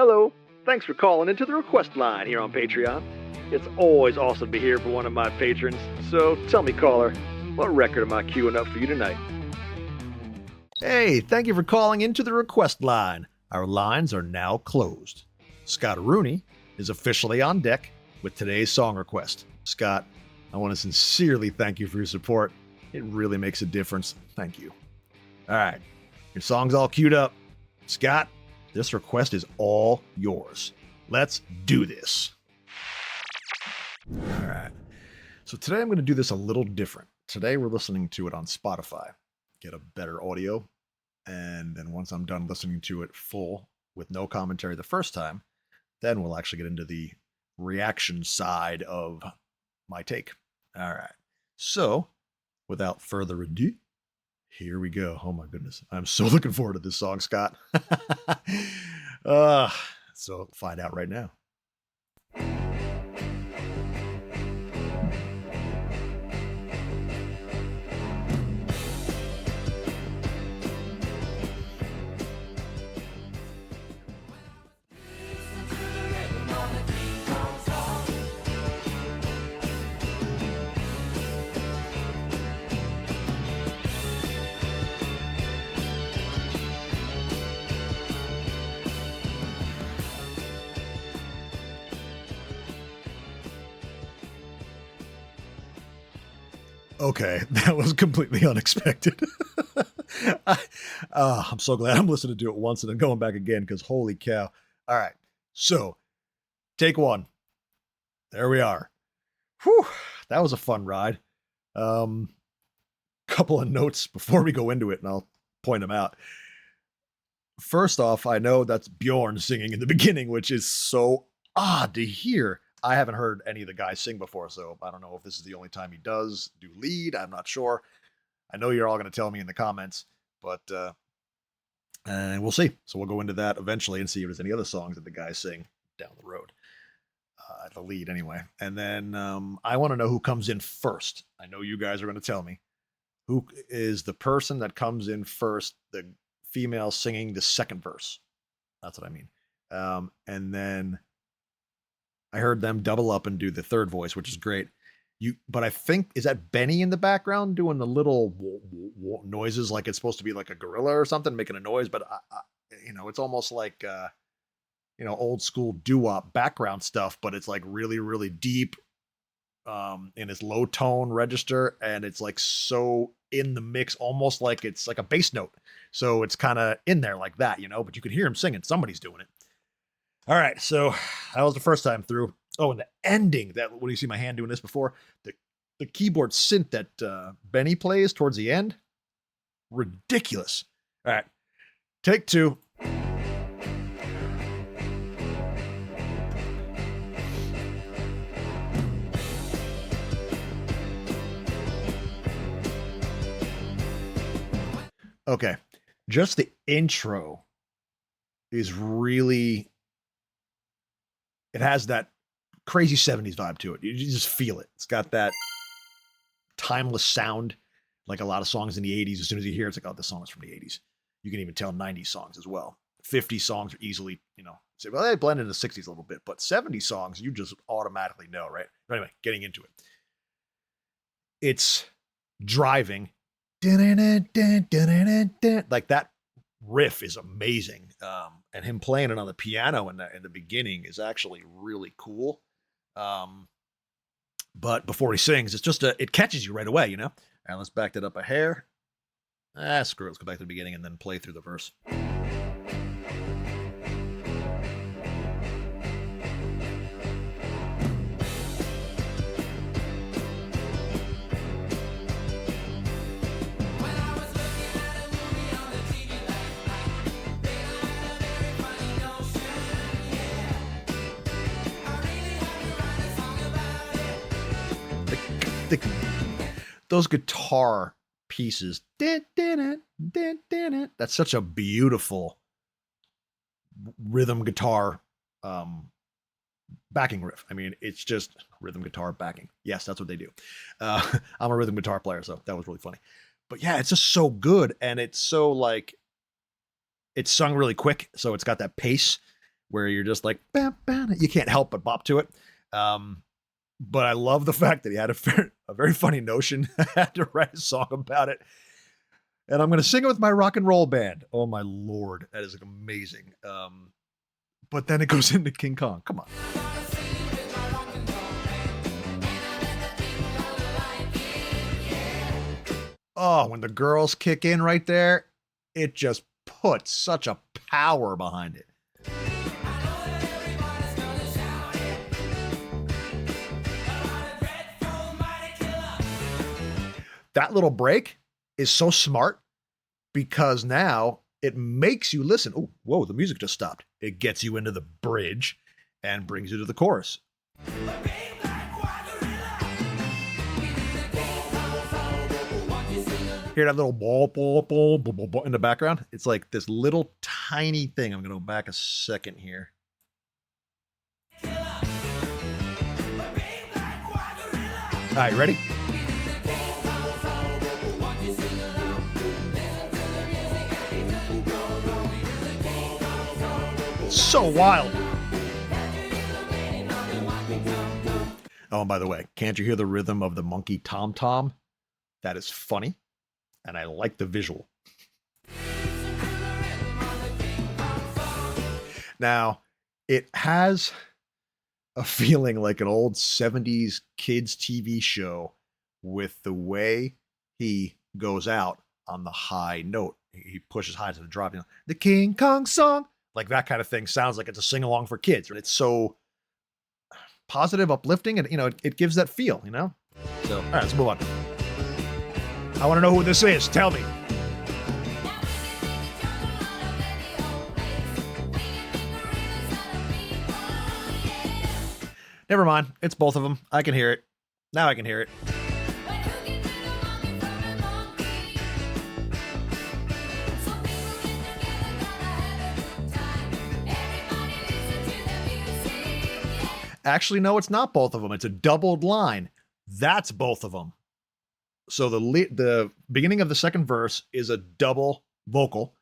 Hello. Thanks for calling into the request line here on Patreon. It's always awesome to hear from one of my patrons. So tell me, caller, what record am I queuing up for you tonight? Hey, thank you for calling into the request line. Our lines are now closed. Scott Rooney is officially on deck with today's song request. Scott, I want to sincerely thank you for your support. It really makes a difference. Thank you. All right, your song's all queued up. Scott, this request is all yours. Let's do this. All right. So today I'm going to do this a little different. Today we're listening to it on Spotify. Get a better audio. And then once I'm done listening to it full with no commentary the first time, then we'll actually get into the reaction side of my take. All right. So without further ado, here we go. Oh my goodness. I'm so looking forward to this song, Scott. So find out right now. Okay, that was completely unexpected. I'm so glad I'm listening to it once and then going back again because holy cow. All right, so take one. There we are. Whew, that was a fun ride. Couple of notes before we go into it, and I'll point them out. First off, I know that's Bjorn singing in the beginning, which is so odd to hear. I haven't heard any of the guys sing before, so I don't know if this is the only time he does do lead. I'm not sure. I know you're all going to tell me in the comments, but we'll see. So we'll go into that eventually and see if there's any other songs that the guys sing down the road. The lead anyway. And then I want to know who comes in first. I know you guys are going to tell me. Who is the person that comes in first, the female singing the second verse? That's what I mean. And then I heard them double up and do the third voice, which is great. But I think, is that Benny in the background doing the little noises like it's supposed to be like a gorilla or something making a noise? But it's almost like old school doo-wop background stuff, but it's like really, really deep in its low tone register, and it's like so in the mix, almost like it's like a bass note. So it's kind of in there like that, but you can hear him singing. Somebody's doing it. All right, so that was the first time through. Oh, and the ending, that when you see my hand doing this before, the keyboard synth that Benny plays towards the end, ridiculous. All right, take two. Okay, just the intro is really... It has that crazy 70s vibe to it. You just feel it. It's got that timeless sound, like a lot of songs in the 80s. As soon as you hear it, it's like, oh, this song is from the 80s. You can even tell 90s songs as well. 50 songs are easily, say, well, they blend in the 60s a little bit, but 70 songs, you just automatically know, right? But anyway, getting into it. It's driving. Like that riff is amazing. And him playing it on the piano in the beginning is actually really cool. But before he sings, it's just it catches you right away, And let's back that up a hair. Screw it. Let's go back to the beginning and then play through the verse. Those guitar pieces, that's such a beautiful rhythm guitar backing riff. I mean, it's just rhythm guitar backing. Yes, that's what they do. I'm a rhythm guitar player, so that was really funny. But yeah, it's just so good, and it's so like it's sung really quick, so it's got that pace, where you're just like, bam, bam, you can't help but bop to it. But I love the fact that he had a very funny notion. Had to write a song about it. And I'm going to sing it with my rock and roll band. Oh my Lord. That is amazing. But then it goes into King Kong. Come on. Oh, when the girls kick in right there, it just puts such a power behind it. That little break is so smart because now it makes you listen. Oh, whoa, the music just stopped. It gets you into the bridge and brings you to the chorus. Hear that little ball in the background? It's like this little tiny thing. I'm going to go back a second here. All right, ready? So wild. Oh, and by the way, can't you hear the rhythm of the monkey tom-tom? That is funny, and I like the visual. Now, it has a feeling like an old 70s kids TV show with the way he goes out on the high note. He pushes high to the drop. You know, the King Kong song. Like that kind of thing sounds like it's a sing-along for kids. It's so positive, uplifting, and, you know, it gives that feel, you know? So, all right, let's move on. I want to know who this is. Tell me. Never mind. It's both of them. I can hear it. Now I can hear it. Actually, no, it's not both of them. It's a doubled line. That's both of them. So the beginning of the second verse is a double vocal,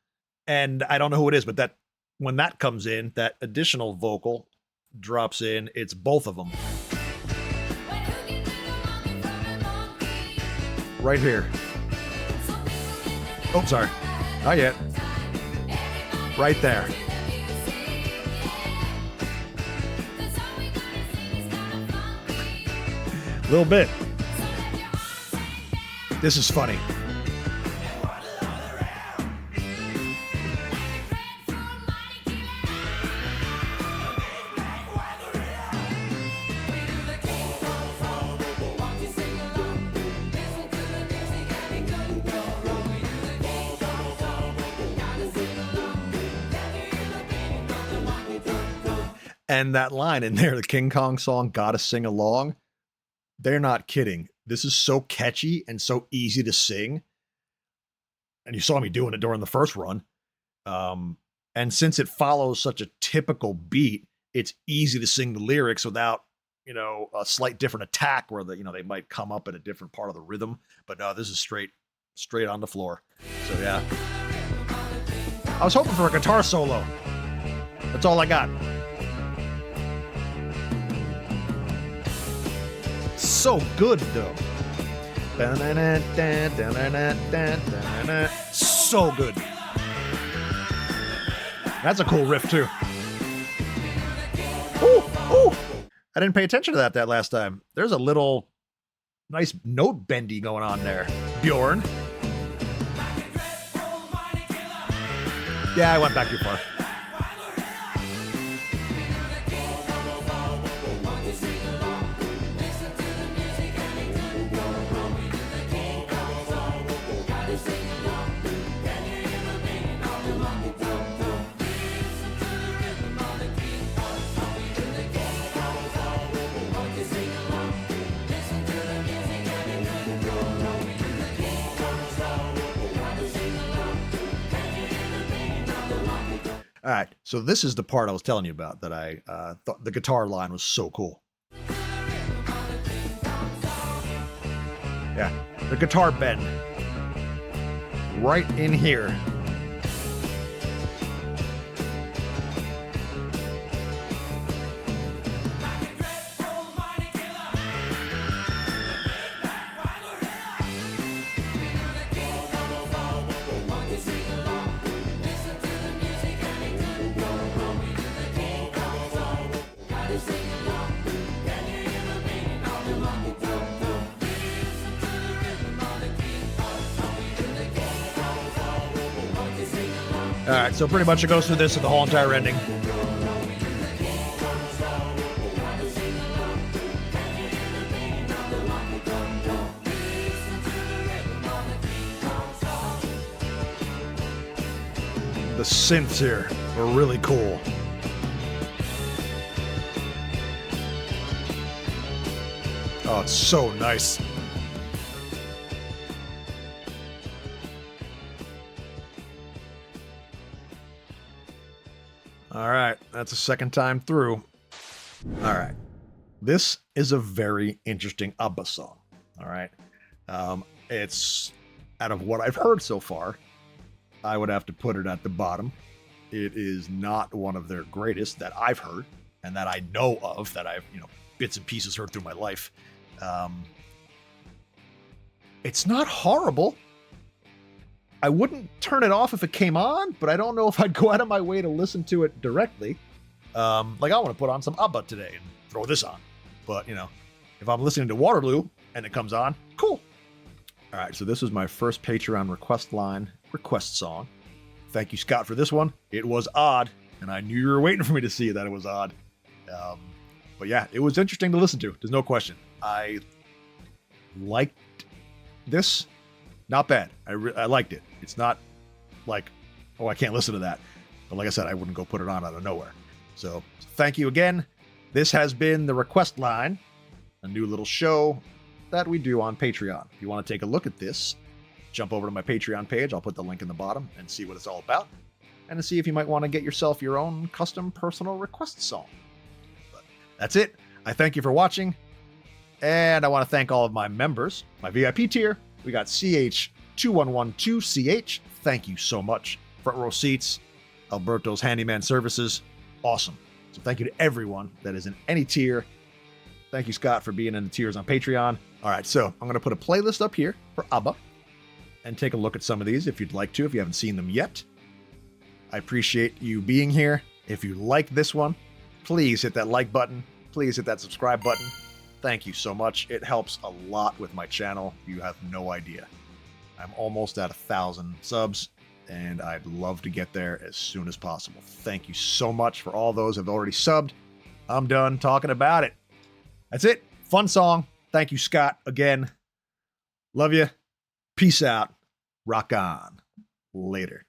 and I don't know who it is, but that when that comes in, that additional vocal drops in. It's both of them. Right here. Oh, sorry. Not yet. Right there. A little bit. This is funny. And that line in there, the King Kong song, Gotta Sing Along, they're not kidding. This is so catchy and so easy to sing. And you saw me doing it during the first run. And since it follows such a typical beat, it's easy to sing the lyrics without, you know, a slight different attack where the, you know, they might come up at a different part of the rhythm. But no, this is straight on the floor. So yeah. I was hoping for a guitar solo. That's all I got. So good though. So good. That's a cool riff too. Ooh, ooh. I didn't pay attention to that last time. There's a little nice note bendy going on there, Bjorn. Yeah, I went back too far. All right, so this is the part I was telling you about that I thought the guitar line was so cool. Yeah, the guitar bend. Right in here. All right, so pretty much it goes through this and the whole entire ending. The synths here are really cool. Oh, it's so nice. All right, that's a second time through. All right, this is a very interesting ABBA song. All right, it's out of what I've heard so far, I would have to put it at the bottom. It is not one of their greatest that I've heard and that I know of, that I've, bits and pieces heard through my life. It's not horrible. I wouldn't turn it off if it came on, but I don't know if I'd go out of my way to listen to it directly. Like, I want to put on some ABBA today and throw this on. But, if I'm listening to Waterloo and it comes on, cool. All right, so this was my first Patreon request song. Thank you, Scott, for this one. It was odd, and I knew you were waiting for me to see that it was odd. But yeah, it was interesting to listen to. There's no question. I liked this. Not bad. I liked it. It's not like, oh, I can't listen to that. But like I said, I wouldn't go put it on out of nowhere. So thank you again. This has been the Request Line, a new little show that we do on Patreon. If you want to take a look at this, jump over to my Patreon page. I'll put the link in the bottom and see what it's all about. And to see if you might want to get yourself your own custom personal request song. But that's it. I thank you for watching. And I want to thank all of my members. My VIP tier, we got CH2112CH. Thank you so much. Front row seats, Alberto's Handyman Services. Awesome. So thank you to everyone that is in any tier. Thank you, Scott, for being in the tiers on Patreon. All right, so I'm going to put a playlist up here for ABBA and take a look at some of these if you'd like to, if you haven't seen them yet. I appreciate you being here. If you like this one, please hit that like button. Please hit that subscribe button. Thank you so much. It helps a lot with my channel. You have no idea. I'm almost at 1,000 subs, and I'd love to get there as soon as possible. Thank you so much for all those who have already subbed. I'm done talking about it. That's it. Fun song. Thank you, Scott, again. Love you. Peace out. Rock on. Later.